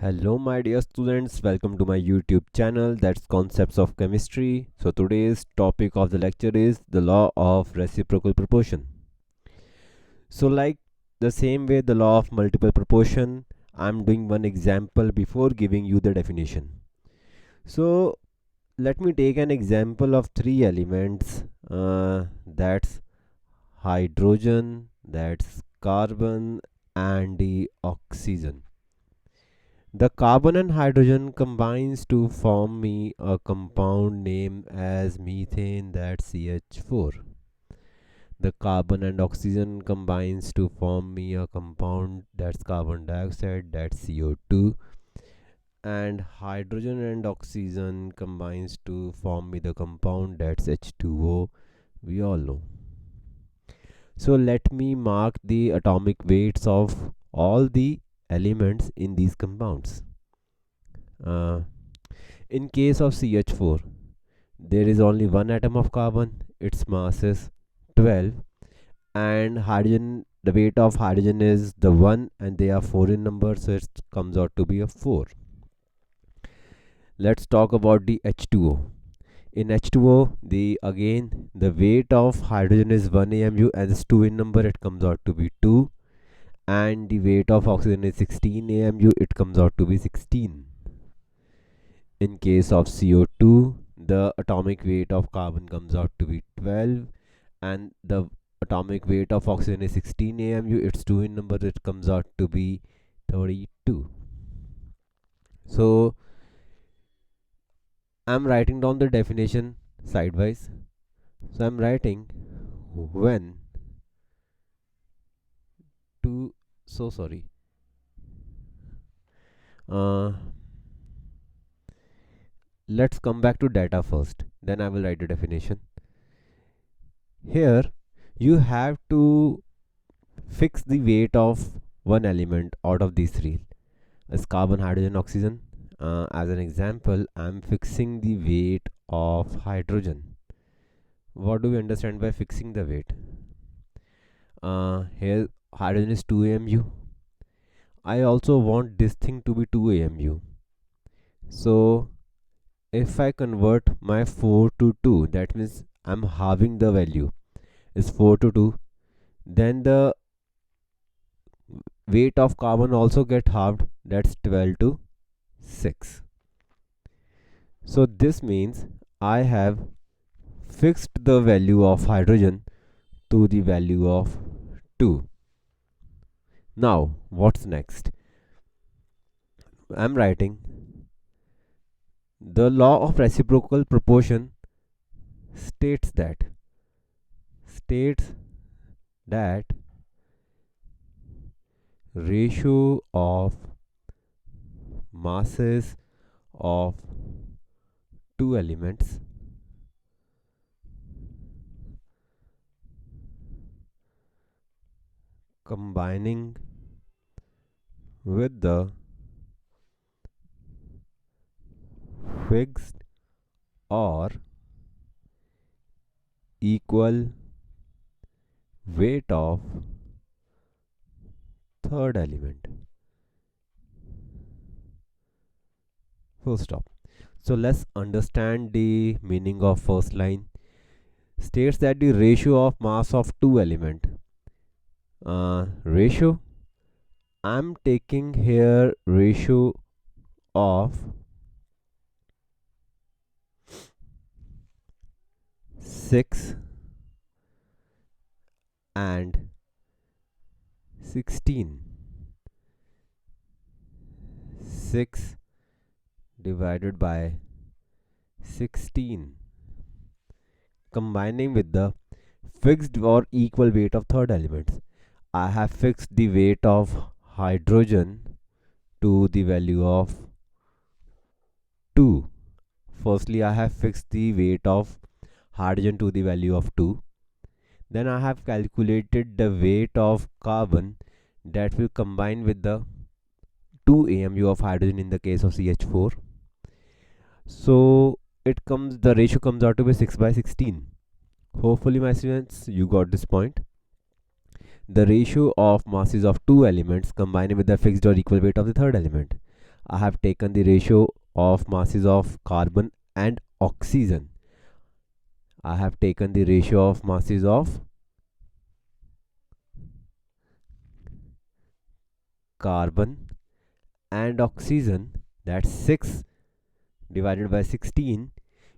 Hello, my dear students. Welcome to my YouTube channel that's Concepts of Chemistry. So, today's topic of the lecture is the law of reciprocal proportion. So, like the same way, the law of multiple proportion, I'm doing one example before giving you the definition. So, let me take an example of three elements that's hydrogen, that's carbon, and the oxygen. The carbon and hydrogen combines to form me a compound named as methane, that's CH4. The carbon and oxygen combines to form me a compound that's carbon dioxide, that's CO2. And hydrogen and oxygen combines to form me the compound that's H2O. We all know. So let me mark the atomic weights of all the elements in these compounds. Uh, In case of CH4, there is only one atom of carbon, its mass is 12, and hydrogen, the weight of hydrogen is the 1, and they are 4 in number, so it comes out to be a 4. Let's talk about the H2O. In H2O, the weight of hydrogen is 1 AMU, and it's 2 in number, it comes out to be 2, and the weight of oxygen is 16 AMU, it comes out to be 16. In case of CO2, the atomic weight of carbon comes out to be 12, and the atomic weight of oxygen is 16 AMU. It's 2 in number, it comes out to be 32. So I'm writing down the definition sidewise. So I'm writing when two, so sorry. Uh, let's come back to data first, then I will write the definition. Here you have to fix the weight of one element out of these three, as carbon, hydrogen, oxygen. As an example, I'm fixing the weight of hydrogen. What do we understand by fixing the weight? Here hydrogen is 2 AMU. I also want this thing to be 2 AMU. So if I convert my 4 to 2, that means I'm halving the value, is 4 to 2, then the weight of carbon also get halved, that's 12 to 6. So this means I have fixed the value of hydrogen to the value of 2. Now what's next? I'm writing the law of reciprocal proportion states that ratio of masses of two elements combining with the fixed or equal weight of third element. Full stop. So let's understand the meaning of first line. States that the ratio of mass of two element. Ratio, I'm taking here ratio of 6 and 16. 6 divided by 16, combining with the fixed or equal weight of third elements. I have fixed the weight of hydrogen to the value of 2. Firstly, I have fixed the weight of hydrogen to the value of 2. Then I have calculated the weight of carbon that will combine with the 2 AMU of hydrogen in the case of CH4. So the ratio comes out to be 6 by 16. Hopefully my students, you got this point. The ratio of masses of two elements combined with the fixed or equal weight of the third element. I have taken the ratio of masses of carbon and oxygen. I have taken the ratio of masses of carbon and oxygen, that's 6 divided by 16,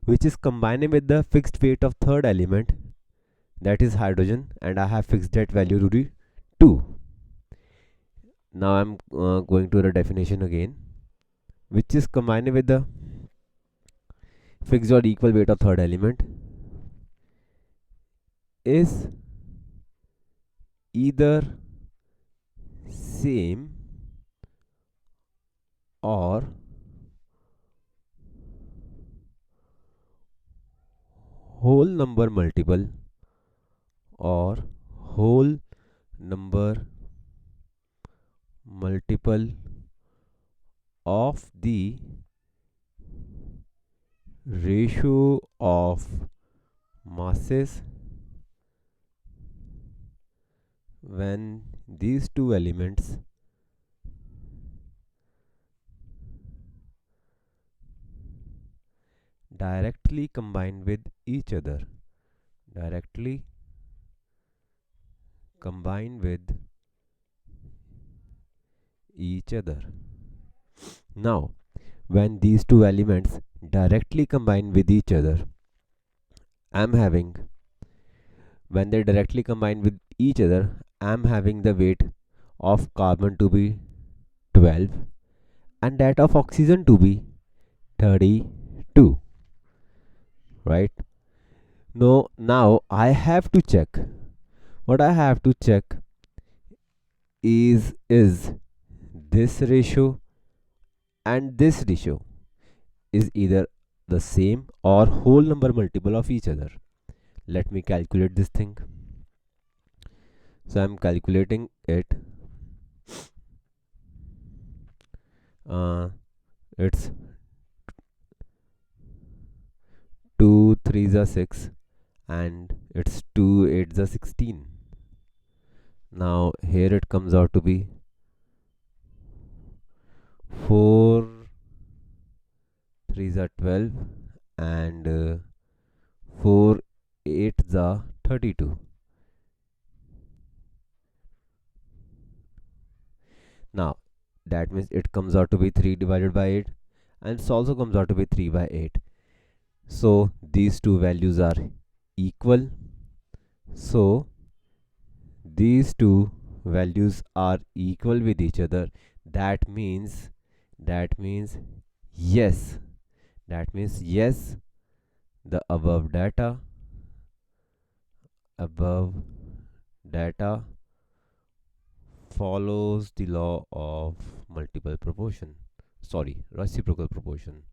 which is combining with the fixed weight of third element, that is hydrogen, and I have fixed that value to be 2. Now I'm going to the definition again, which is combining with the fixed or equal weight of third element is either same or whole number multiple or whole number multiple of the ratio of masses when these two elements directly combine with each other, directly combine with each other. Now, when these two elements directly combine with each other, I'm having, when they directly combine with each other, I'm having the weight of carbon to be 12 and that of oxygen to be 32, right? No, now I have to check. What I have to check is this ratio and this ratio is either the same or whole number multiple of each other. Let me calculate this thing. So I'm calculating it. It's 2 3s are 6 and it's 2 8s are 16. Now here it comes out to be 4 3s are 12 and 4 8s are 32. Now that means it comes out to be 3 divided by 8 and it also comes out to be 3 by 8. So these two values are equal. So these two values are equal with each other. That means yes. That means yes, the above data follows the law of multiple proportion. Sorry, reciprocal proportion.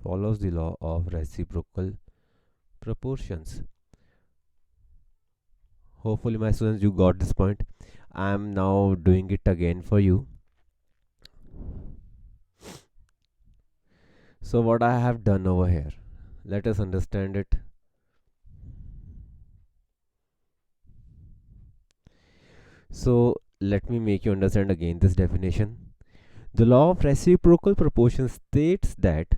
Follows the law of reciprocal proportions. Hopefully my students, you got this point. I am now doing it again for you. So what I have done over here, let us understand it. So let me make you understand again this definition. The law of reciprocal proportion states that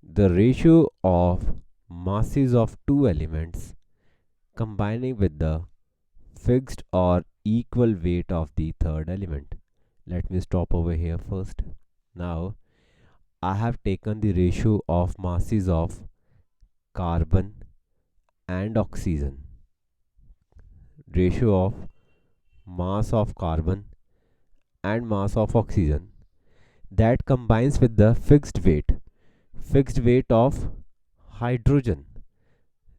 the ratio of masses of two elements combining with the fixed or equal weight of the third element. Let me stop over here first. Now I have taken the ratio of masses of carbon and oxygen, ratio of mass of carbon and mass of oxygen that combines with the fixed weight of hydrogen,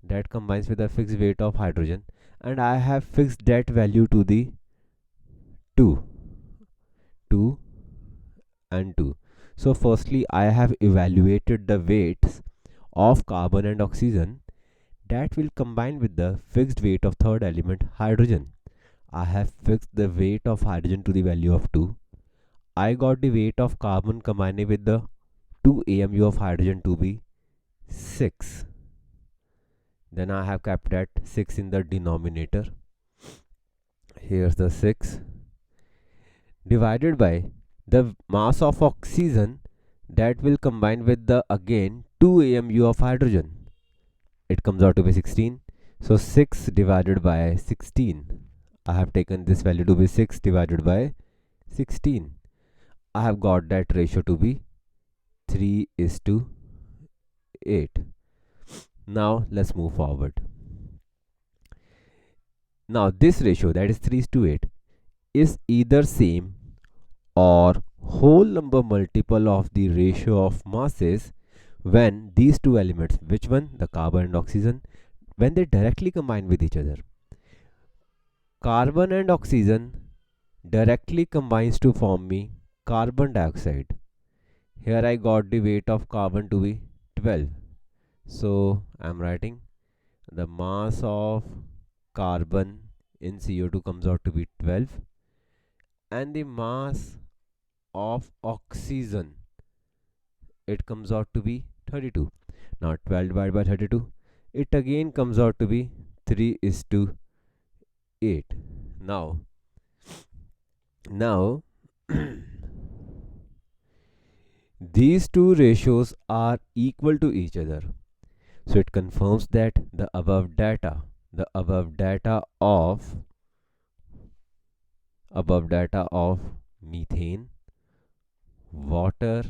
that combines with the fixed weight of hydrogen, and I have fixed that value to the 2 and 2. So firstly I have evaluated the weights of carbon and oxygen that will combine with the fixed weight of third element hydrogen. I have fixed the weight of hydrogen to the value of 2. I got the weight of carbon combining with the 2 AMU of hydrogen to be 6. Then I have kept that 6 in the denominator. Here's the 6. divided by the mass of oxygen that will combine with the again 2 AMU of hydrogen. It comes out to be 16. So 6 divided by 16. I have taken this value to be 6 divided by 16. I have got that ratio to be 3 is to 8. Now let's move forward. Now this ratio, that is 3 is to 8, is either same or whole number multiple of the ratio of masses when these two elements, which one, the carbon and oxygen, when they directly combine with each other. Carbon and oxygen directly combines to form me carbon dioxide. Here I got the weight of carbon to be 12. So I am writing the mass of carbon in CO2 comes out to be 12, and the mass of oxygen, it comes out to be 32. Now 12 divided by 32, it again comes out to be 3 is to 8. Now these two ratios are equal to each other. So it confirms that the above data of methane, water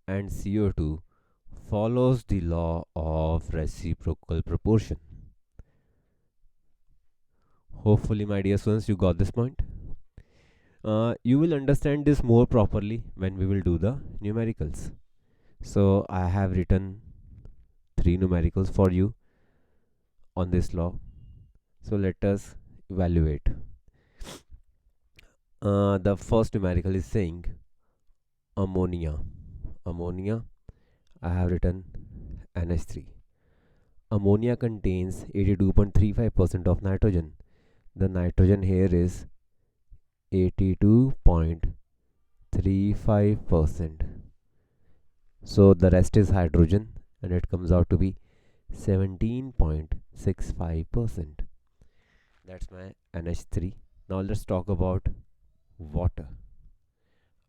and CO2 follows the law of reciprocal proportion. Hopefully, my dear students, you got this point. You will understand this more properly when we will do the numericals. So I have written 3 numericals for you on this law. So let us evaluate. The first numerical is saying ammonia. I have written NH3. Ammonia contains 82.35% of nitrogen. The nitrogen here is 82.35%. So the rest is hydrogen, and it comes out to be 17.65%. That's my NH3. Now let's talk about water.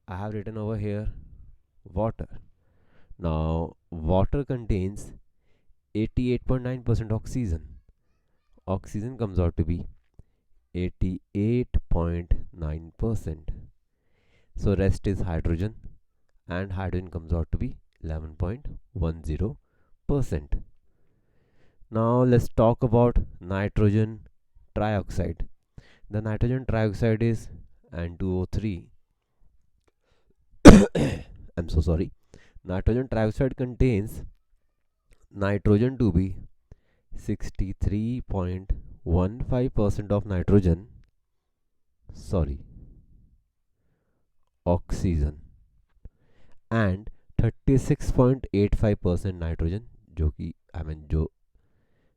I have written over here water. Now water contains 88.9% oxygen. Oxygen comes out to be 88.9%. So rest is hydrogen, and hydrogen comes out to be 11.10%. Now let's talk about nitrogen trioxide. The nitrogen trioxide is N2O3. I'm so sorry. Nitrogen trioxide contains nitrogen to be 63.15% of nitrogen, oxygen, and 36.85% nitrogen,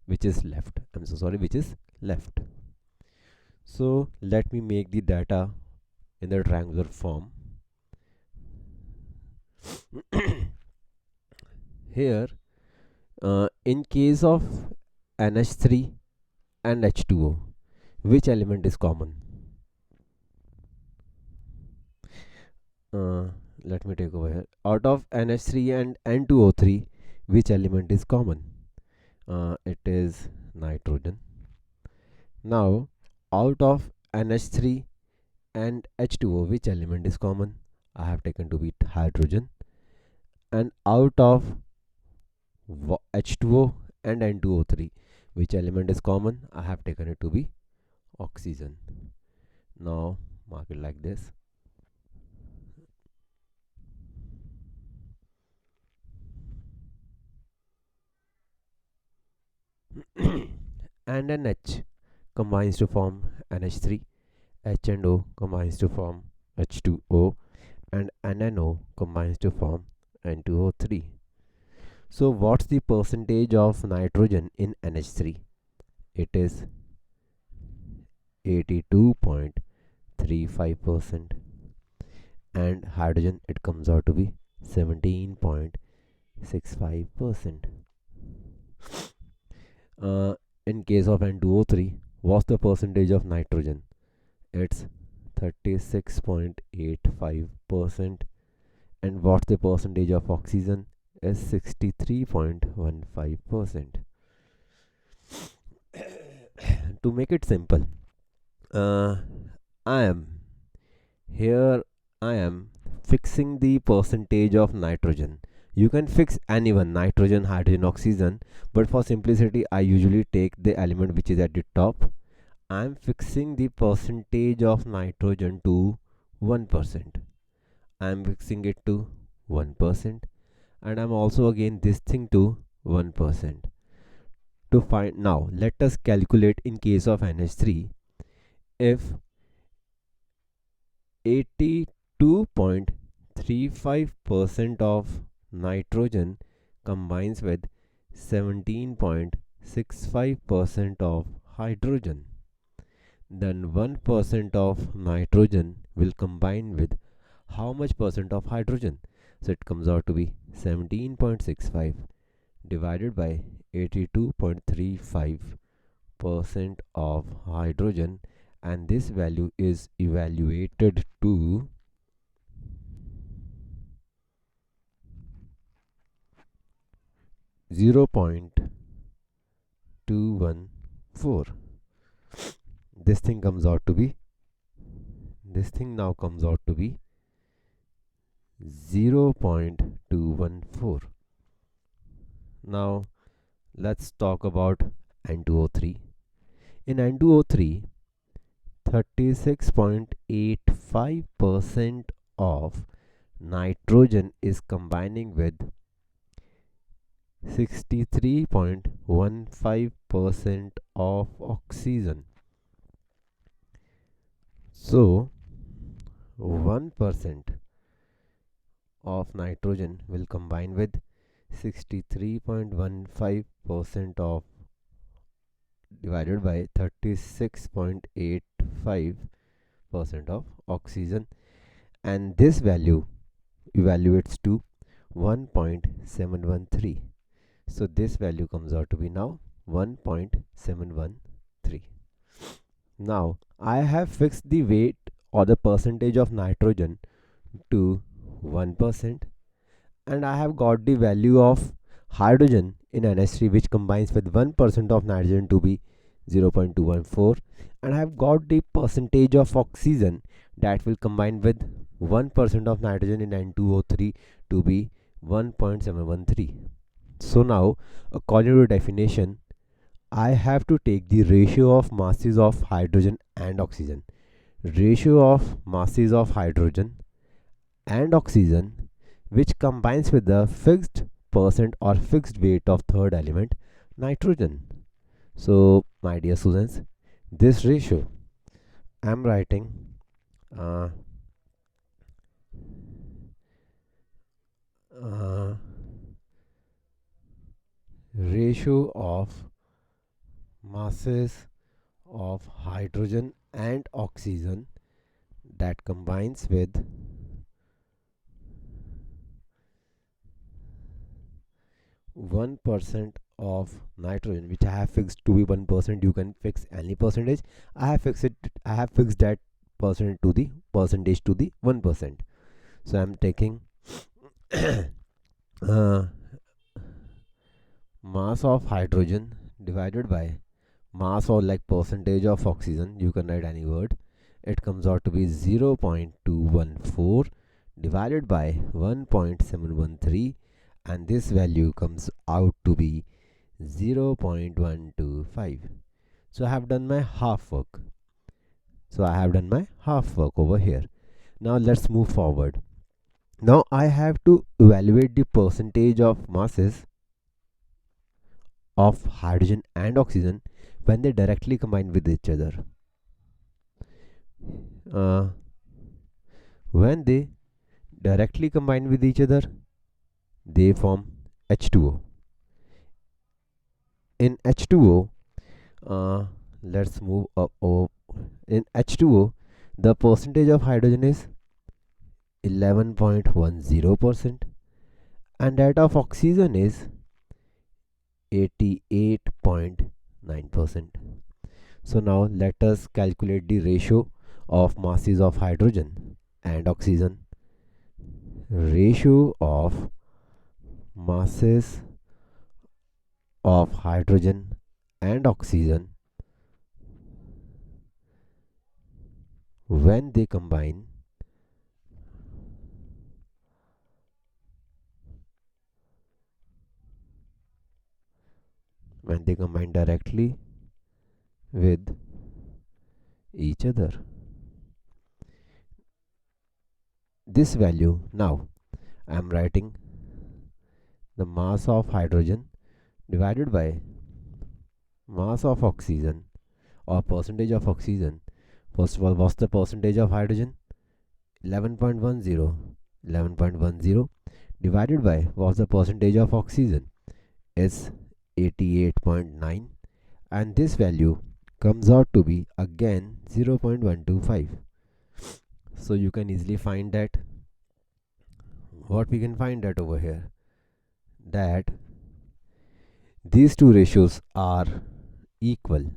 which is left. Which is left. So let me make the data in the triangular form. Here, in case of NH3 and H2O, which element is common? Let me take over here. Out of NH3 and N2O3, which element is common? It is nitrogen. Now, out of NH3 and H2O, which element is common? I have taken to be hydrogen. And out of H2O and N2O3, which element is common? I have taken it to be oxygen. Now mark it like this. And an H combines to form NH3, H and O combines to form H2O, and NNO combines to form N2O3. So what's the percentage of nitrogen in NH3? It is 82.35%, and hydrogen, it comes out to be 17.65%. In case of N2O3, what's the percentage of nitrogen? It's 36.85%, and what's the percentage of oxygen is 63.15%. To make it simple, uh, I am here I am fixing the percentage of nitrogen. You can fix anyone, nitrogen, hydrogen, oxygen, but for simplicity I usually take the element which is at the top. I am fixing the percentage of nitrogen to 1%. I am fixing it to 1%, and I'm also again this thing to 1%. To find now, let us calculate in case of NH3 if 82.35% of nitrogen combines with 17.65% of hydrogen, then 1% of nitrogen will combine with how much percent of hydrogen? So it comes out to be 17.65 divided by 82.35% of hydrogen, and this value is evaluated to 0.214. This thing now comes out to be 0.214. Now let's talk about N2O3. In N2O3, 36.85% of nitrogen is combining with 63.15% of oxygen. So 1% of nitrogen will combine with 63.15% of divided by 36.85% of oxygen, and this value evaluates to 1.713. So this value comes out to be now 1.713. Now I have fixed the weight or the percentage of nitrogen to 1%, and I have got the value of hydrogen in NH3 which combines with 1% of nitrogen to be 0.214, and I have got the percentage of oxygen that will combine with 1% of nitrogen in N2O3 to be 1.713. So now, according to definition, I have to take the ratio of masses of hydrogen and oxygen. Ratio of masses of hydrogen and oxygen which combines with the fixed percent or fixed weight of third element, nitrogen. So my dear students, this ratio I am writing uh, uh, ratio of masses of hydrogen and oxygen that combines with 1% of nitrogen, which I have fixed to be 1%. You can fix any percentage. I have fixed that percentage to the 1%. So I am taking mass of hydrogen divided by mass or like percentage of oxygen. You can write any word. It comes out to be 0.214 divided by 1.713, and this value comes out to be 0.125. So I have done my half work. Over here. Now let's move forward. Now I have to evaluate the percentage of masses of hydrogen and oxygen when they directly combine with each other. When they directly combine with each other, they form H2O. In H2O, let's move up. In H2O, the percentage of hydrogen is 11.10%, and that of oxygen is 88.9%. So now let us calculate the ratio of masses of hydrogen and oxygen, ratio of masses of hydrogen and oxygen when they combine directly with each other. This value, now I am writing the mass of hydrogen divided by mass of oxygen or percentage of oxygen. First of all, what's the percentage of hydrogen? 11.10. 11.10 divided by what's the percentage of oxygen? Is 88.9, and this value comes out to be again 0.125. So you can easily find that what we can find that over here, that these two ratios are equal.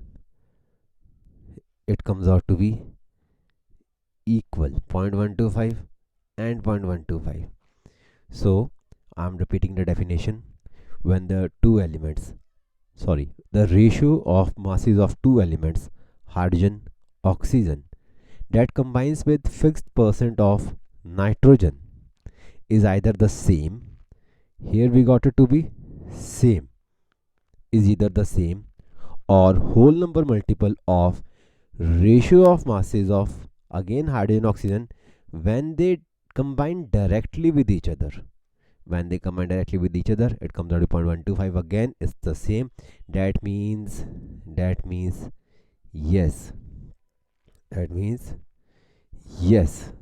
It comes out to be equal 0.125 and 0.125. So I'm repeating the definition. When the ratio of masses of two elements, hydrogen, oxygen, that combines with fixed percent of nitrogen is either the same, here we got it to be same, is either the same or whole number multiple of ratio of masses of again hydrogen oxygen when they combine directly with each other. When they combine directly with each other, it comes out to 0.125. Again, it's the same. That means yes. That means yes.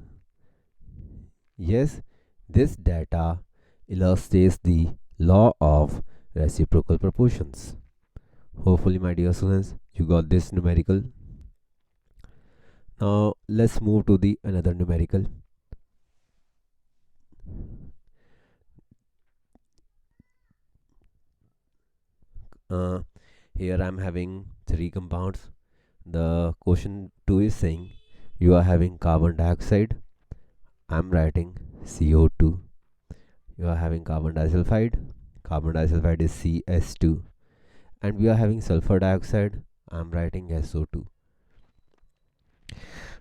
Yes, this data illustrates the law of reciprocal proportions. Hopefully, my dear students, you got this numerical. Now let's move to the another numerical. Here I'm having three compounds. The question 2 is saying you are having carbon dioxide. I'm writing CO2. You are having carbon disulfide. Carbon disulfide is CS2. And we are having sulfur dioxide. I'm writing SO2.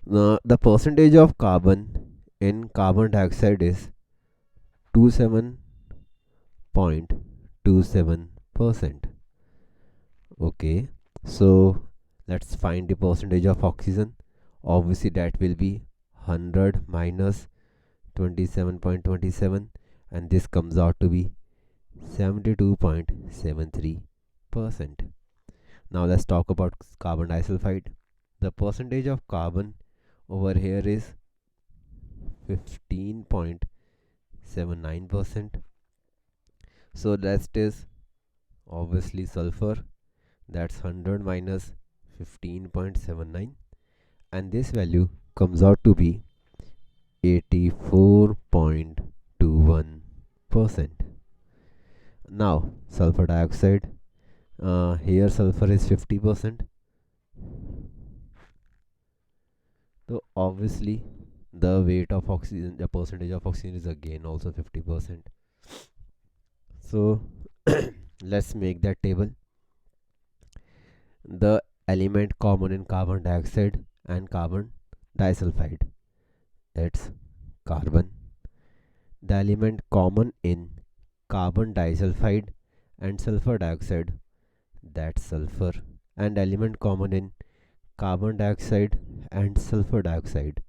Now the percentage of carbon in carbon dioxide is 27.27%. Okay, so let's find the percentage of oxygen. Obviously that will be 100 minus 27.27, and this comes out to be 72.73%. Now let's talk about carbon disulfide. The percentage of carbon over here is 15.79%. So that is obviously sulfur. That's 100 minus 15.79, and this value comes out to be 84.21%. Now sulfur dioxide, here sulfur is 50%. So obviously the weight of oxygen, the percentage of oxygen is again also 50%. So let's make that table. The element common in carbon dioxide and carbon disulfide, it's carbon. The element common in carbon disulfide and sulfur dioxide, that's sulfur. And element common in carbon dioxide and sulfur dioxide,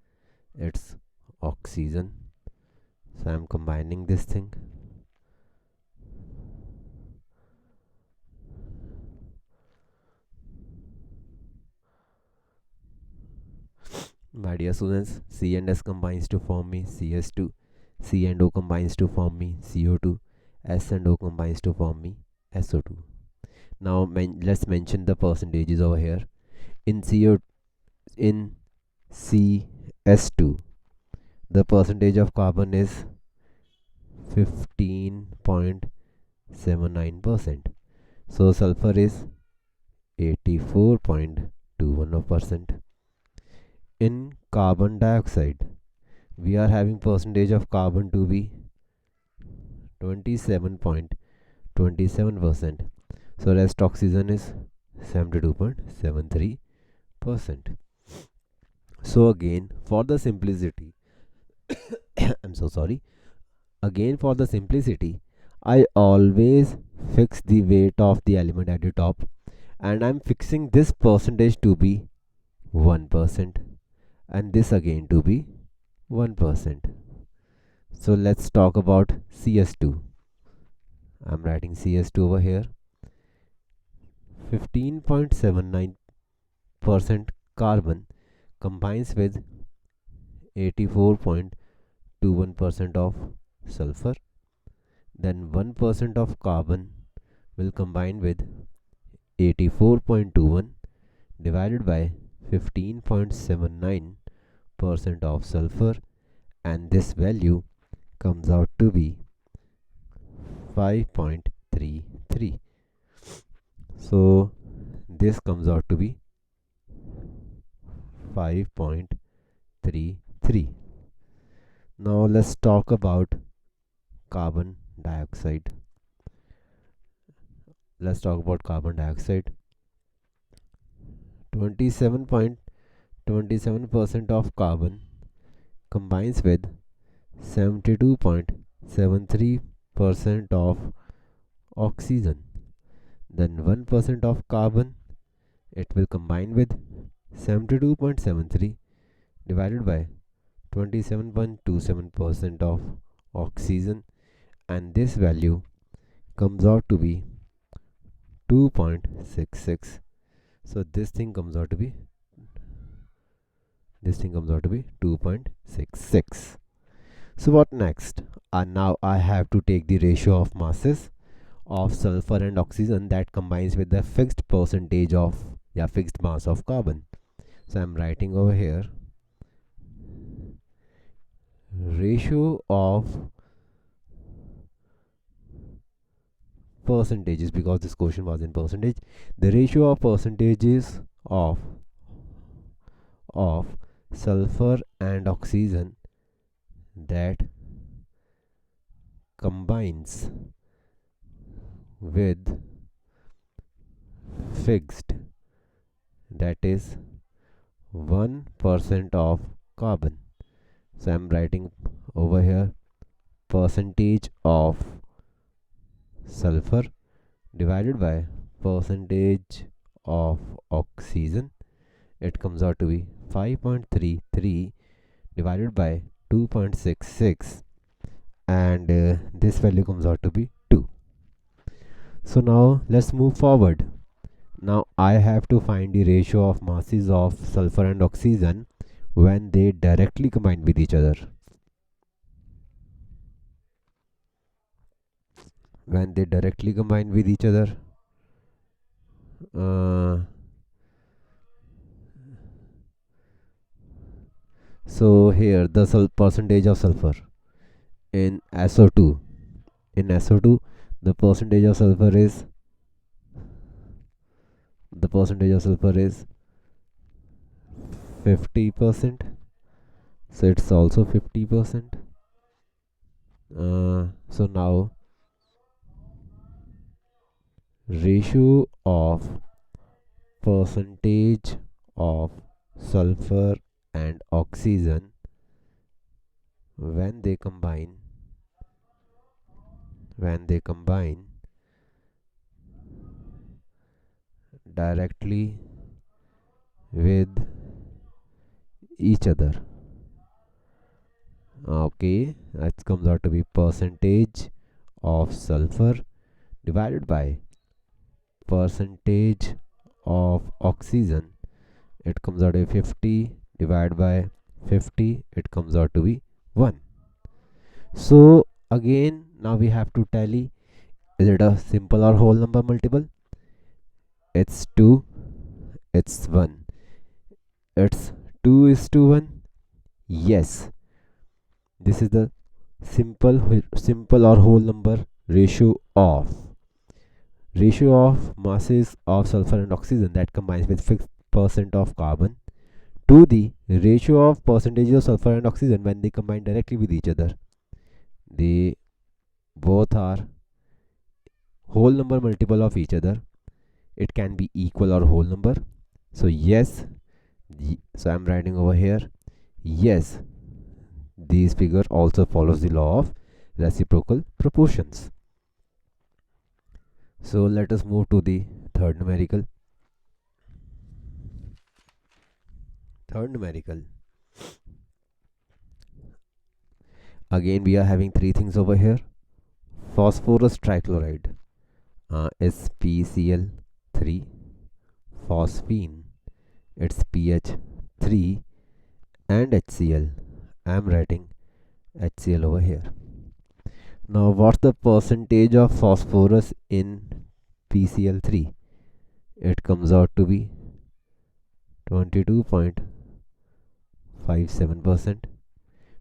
it's oxygen. So I'm combining this thing. My dear students, C and S combines to form me CS2, C and O combines to form me CO2, S and O combines to form me SO2. Now let's mention the percentages over here. In CS2, the percentage of carbon is 15.79%. So sulfur is 84.21%. In carbon dioxide, we are having percentage of carbon to be 27.27%. So rest oxygen is 72.73%. So again, for the simplicity, I'm so sorry. Again, for the simplicity, I always fix the weight of the element at the top, and I'm fixing this percentage to be 1% and this again to be 1%. So let's talk about CS2. I'm writing CS2 over here. 15.79% carbon combines with 84.21% of sulfur. Then 1% of carbon will combine with 84.21 divided by 15.79% of sulfur, and this value comes out to be 5.33. So this comes out to be 5.33. Now let's talk about carbon dioxide. Let's talk about carbon dioxide. 27.27% of carbon combines with 72.73% of oxygen. Then 1% of carbon, it will combine with 72.73 divided by 27.27% of oxygen, and this value comes out to be 2.66. So this thing comes out to be 2.66. So what next? Now I have to take the ratio of masses of sulfur and oxygen that combines with the fixed percentage of fixed mass of carbon. So I'm writing over here ratio of percentages, because this question was in percentage. The ratio of percentages of sulfur and oxygen that combines with fixed, that is 1% of carbon. So I'm writing over here percentage of sulfur divided by percentage of oxygen. It comes out to be 5.33 divided by 2.66, and this value comes out to be 2. So now let's move forward. Now I have to find the ratio of masses of sulfur and oxygen when they directly combine with each other. When they directly combine with each other, so here the percentage of sulfur in SO2, the percentage of sulfur is 50%. So it's also 50%. So now ratio of percentage of sulfur and oxygen when they combine directly with each other. Okay, that comes out to be percentage of sulfur divided by percentage of oxygen. It comes out to be 50 divided by 50. It comes out to be 1. So again, now we have to tally, is it a simple or whole number multiple? It's 2, it's 1. It's 2 is to 1. Yes, this is the simple or whole number ratio of masses of sulfur and oxygen that combines with fixed percent of carbon to the ratio of percentage of sulfur and oxygen when they combine directly with each other. They both are whole number multiple of each other. It can be equal or whole number. So yes, so I'm writing over here, yes, this figure also follows the law of reciprocal proportions. So let us move to the third numerical. Third numerical. Again, we are having three things over here. Phosphorus trichloride, SpCl3, phosphine, it's pH 3, and HCl. I am writing HCl over here. Now, what's the percentage of phosphorus in PCl3? It comes out to be 22.57%.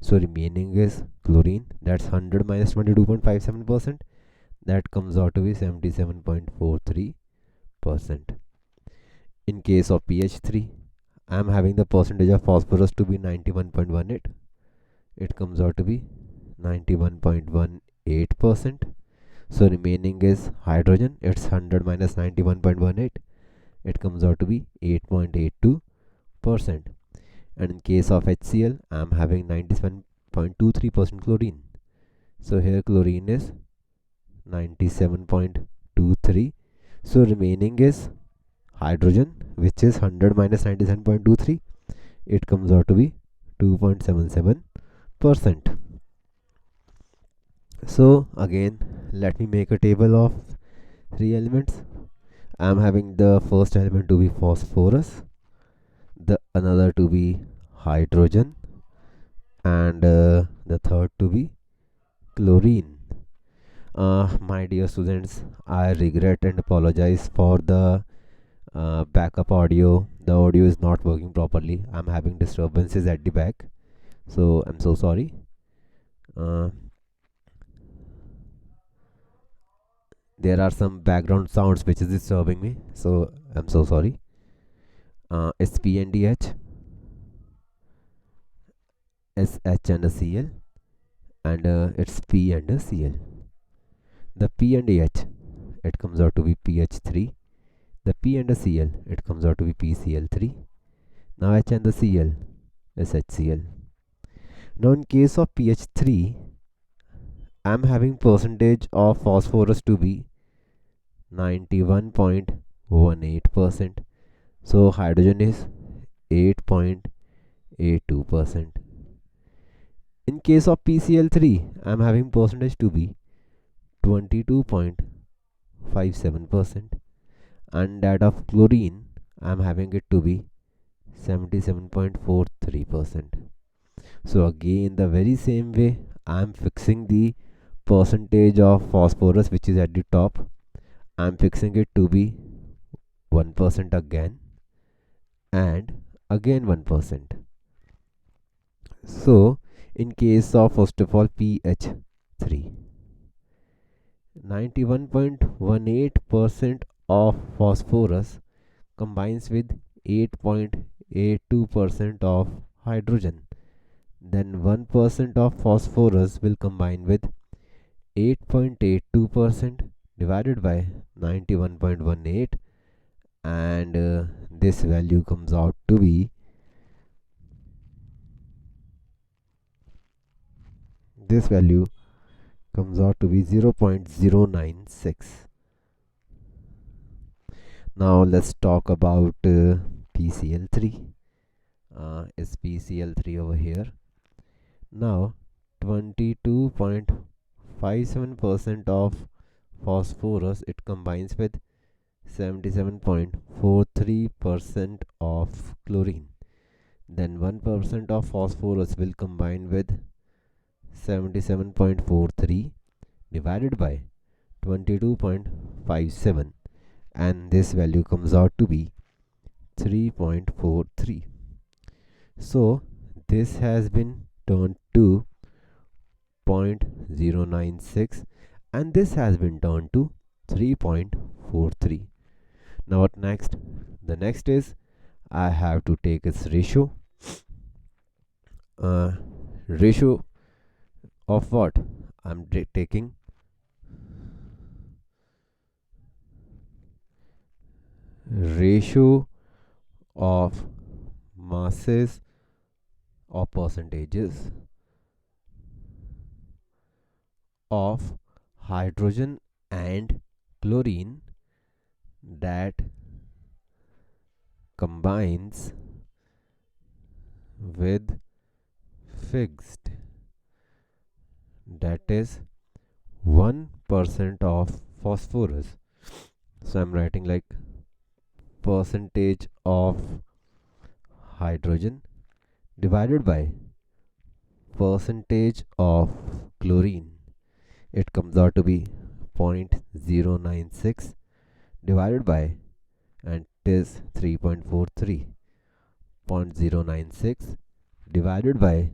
So remaining is chlorine, that's 100 minus 22.57%. That comes out to be 77.43%. In case of pH3, I am having the percentage of phosphorus to be 91.18. It comes out to be 91.18%. So remaining is hydrogen, it's 100 minus 91.18. It comes out to be 8.82%. And in case of HCl, I am having 97.23% chlorine. So here chlorine is 97.23. So remaining is hydrogen, which is 100 minus 97.23. It comes out to be 2.77%. So again, let me make a table of three elements. I am having the first element to be phosphorus, the another to be hydrogen, and the third to be chlorine. My dear students, I regret and apologize for the backup audio. The audio is not working properly. I'm having disturbances at the back, so I'm so sorry. There are some background sounds which is disturbing me, so I'm so sorry. It's P and DH, SH and a Cl, and it's P and a Cl. The P and H, it comes out to be pH3. The P and the Cl, it comes out to be PCl3. Now H and the Cl is HCl. Now in case of pH3, I am having percentage of phosphorus to be 91.18%. So hydrogen is 8.82%. In case of PCl3, I am having percentage to be 22.57%, and that of chlorine I am having it to be 77.43%. So again, the very same way, I am fixing the percentage of phosphorus which is at the top. I am fixing it to be 1% again, and again 1%. So in case of first of all pH3, 91.18% of phosphorus combines with 8.82% of hydrogen. Then 1% of phosphorus will combine with 8.82% divided by 91.18, and this value comes out to be 0.096. Now let's talk about PCl3. Is PCl3 over here. Now 22.57% of phosphorus it combines with 77.43% of chlorine. Then 1% of phosphorus will combine with 77.43 divided by 22.57, and this value comes out to be 3.43. So this has been turned to 0.096, and this has been turned to 3.43. Now what next? The next is I have to take its ratio. Ratio of what? I'm taking ratio of masses or percentages of hydrogen and chlorine that combines with fixed, that is 1% of phosphorus. So I'm writing like percentage of hydrogen divided by percentage of chlorine. It comes out to be 0.096 divided by, and it is 3.43. 0.096 divided by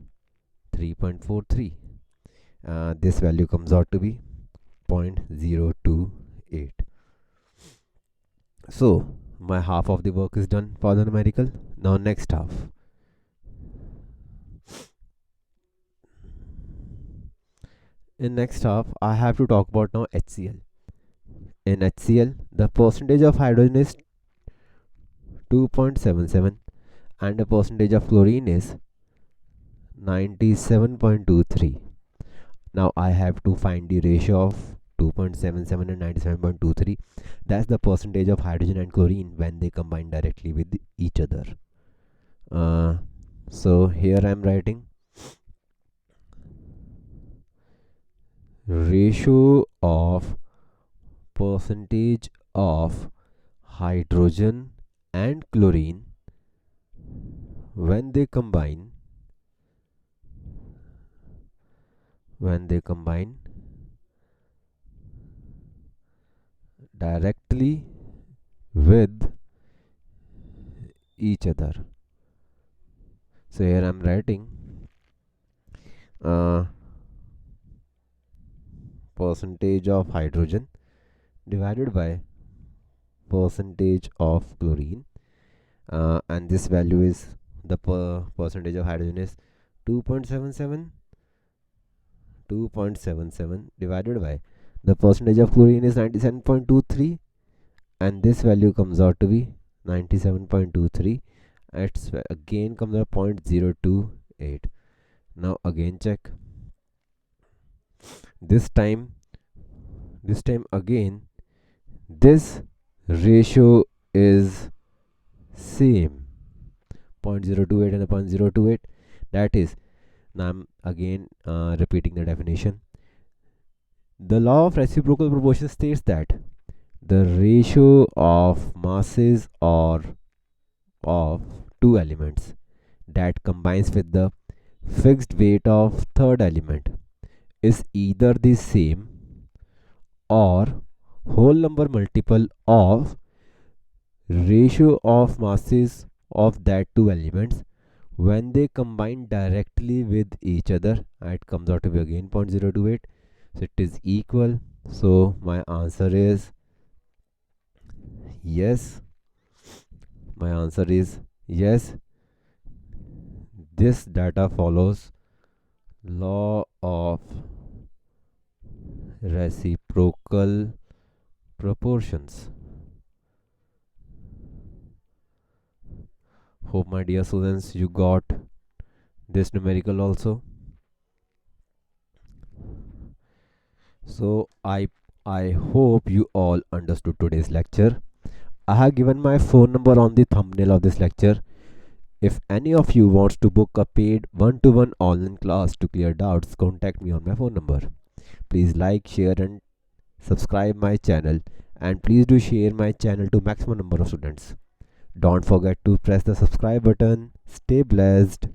3.43. This value comes out to be 0.028. So my half of the work is done for the numerical. Now next half. In next half, I have to talk about now HCl. In HCl, the percentage of hydrogen is 2.77 and the percentage of chlorine is 97.23. Now I have to find the ratio of 2.77 and 97.23. That's the percentage of hydrogen and chlorine when they combine directly with each other. So here I am writing ratio of percentage of hydrogen and chlorine when they combine directly with each other. So here I'm writing percentage of hydrogen divided by percentage of chlorine, and this value is the percentage of hydrogen is 2.77 divided by the percentage of chlorine is 97.23, and this value comes out to be 97.23. It's again comes out 0.028. Now again check. This time again this ratio is same, 0.028 and 0.028. That is, now I'm again repeating the definition. The law of reciprocal proportion states that the ratio of masses or of two elements that combines with the fixed weight of third element is either the same or whole number multiple of ratio of masses of that two elements when they combine directly with each other. It comes out to be again 0.028. So it is equal. So my answer is yes. My answer is yes. This data follows law of reciprocal proportions. Hope my dear students you got this numerical also. So I hope you all understood today's lecture. I have given my phone number on the thumbnail of this lecture. If any of you wants to book a paid one-to-one online class to clear doubts, contact me on my phone number. Please like, share and subscribe my channel, and please do share my channel to maximum number of students. Don't forget to press the subscribe button. Stay blessed.